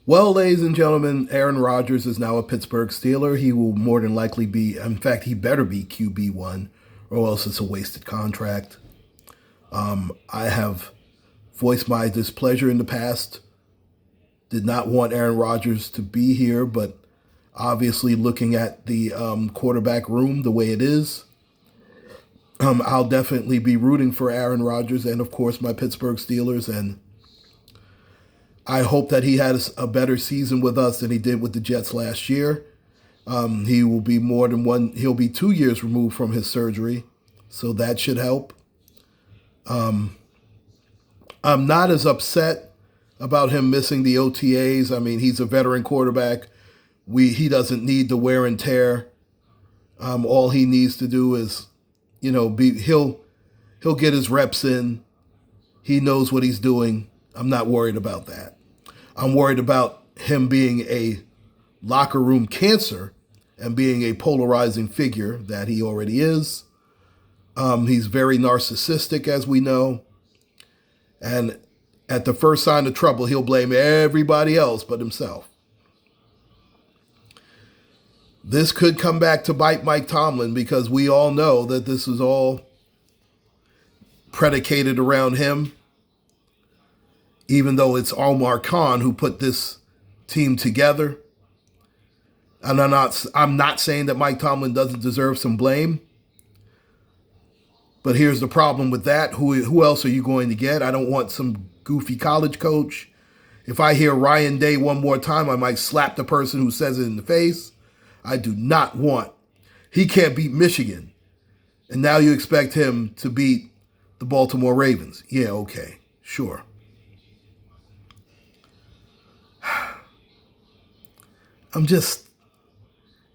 Well, ladies and gentlemen, Aaron Rodgers is now a Pittsburgh Steeler. He will more than likely be, in fact, he better be QB1, or else it's a wasted contract. I have voiced my displeasure in the past. Did not want Aaron Rodgers to be here, but obviously, looking at the quarterback room the way it is, I'll definitely be rooting for Aaron Rodgers and, of course, my Pittsburgh Steelers. And I hope that he has a better season with us than he did with the Jets last year. He will be more than one. He'll be 2 years removed from his surgery, so that should help. I'm not as upset about him missing the OTAs. I mean, he's a veteran quarterback. He doesn't need the wear and tear. All he needs to do is, he'll get his reps in. He knows what he's doing. I'm not worried about that. I'm worried about him being a locker room cancer and being a polarizing figure that he already is. He's very narcissistic, as we know. And at the first sign of trouble, he'll blame everybody else but himself. This could come back to bite Mike Tomlin because we all know that this is all predicated around him, even though it's Omar Khan who put this team together. And I'm not saying that Mike Tomlin doesn't deserve some blame. But here's the problem with that. Who else are you going to get? I don't want some goofy college coach. If I hear Ryan Day one more time, I might slap the person who says it in the face. I do not want. He can't beat Michigan. And now you expect him to beat the Baltimore Ravens. Yeah, okay, sure.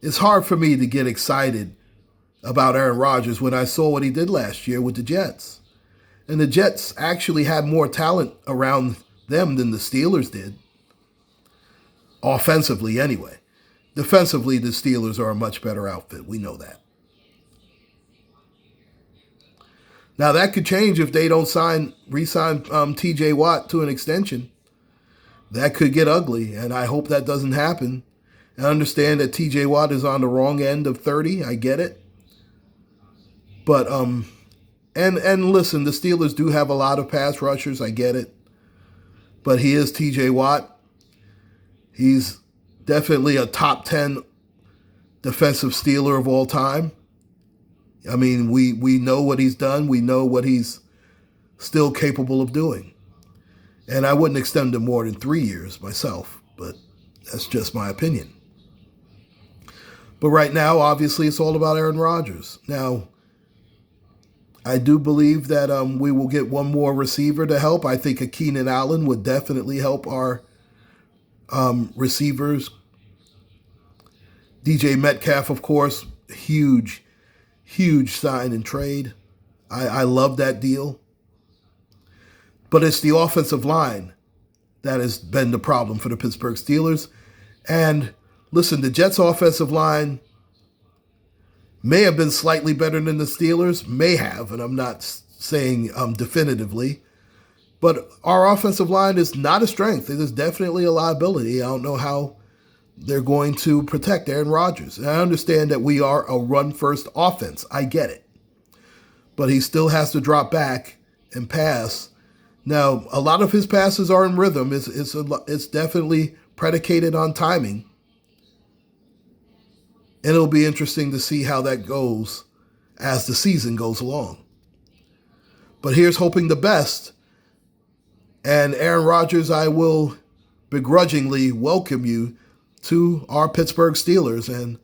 It's hard for me to get excited about Aaron Rodgers when I saw what he did last year with the Jets. And the Jets actually had more talent around them than the Steelers did. Offensively, anyway. Defensively, the Steelers are a much better outfit. We know that. Now, that could change if they don't re-sign TJ Watt to an extension. That could get ugly, and I hope that doesn't happen. I understand that TJ Watt is on the wrong end of 30. I get it. But, and listen, the Steelers do have a lot of pass rushers. I get it. But he is TJ Watt. He's definitely a top 10 defensive Steeler of all time. I mean, we know what he's done. We know what he's still capable of doing. And I wouldn't extend him more than 3 years myself, but that's just my opinion. But right now, obviously, it's all about Aaron Rodgers. Now, I do believe that we will get one more receiver to help. I think a Keenan Allen would definitely help our receivers. DJ Metcalf, of course, huge sign and trade. I love that deal. But it's the offensive line that has been the problem for the Pittsburgh Steelers. And listen, the Jets' offensive line may have been slightly better than the Steelers, may have, and I'm not saying definitively. But our offensive line is not a strength. It is definitely a liability. I don't know how they're going to protect Aaron Rodgers. And I understand that we are a run-first offense. I get it. But he still has to drop back and pass. Now, a lot of his passes are in rhythm. It's definitely predicated on timing. And it'll be interesting to see how that goes as the season goes along. But here's hoping the best. And Aaron Rodgers, I will begrudgingly welcome you to our Pittsburgh Steelers. And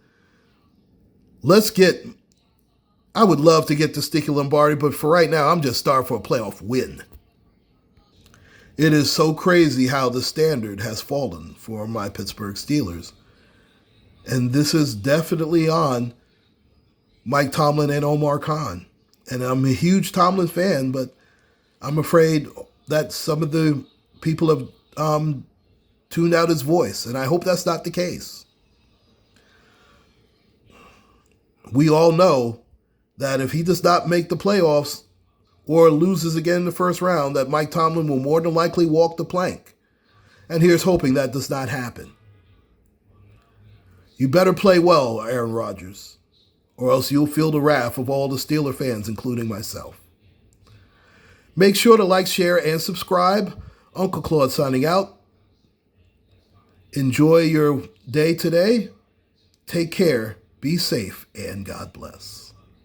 I would love to get to Sticky Lombardi, but for right now, I'm just starting for a playoff win. It is so crazy how the standard has fallen for my Pittsburgh Steelers. And this is definitely on Mike Tomlin and Omar Khan. And I'm a huge Tomlin fan, but I'm afraid that some of the people have tuned out his voice. And I hope that's not the case. We all know that if he does not make the playoffs or loses again in the first round, that Mike Tomlin will more than likely walk the plank. And here's hoping that does not happen. You better play well, Aaron Rodgers, or else you'll feel the wrath of all the Steeler fans, including myself. Make sure to like, share, and subscribe. UncleClaude signing out. Enjoy your day today. Take care, be safe, and God bless.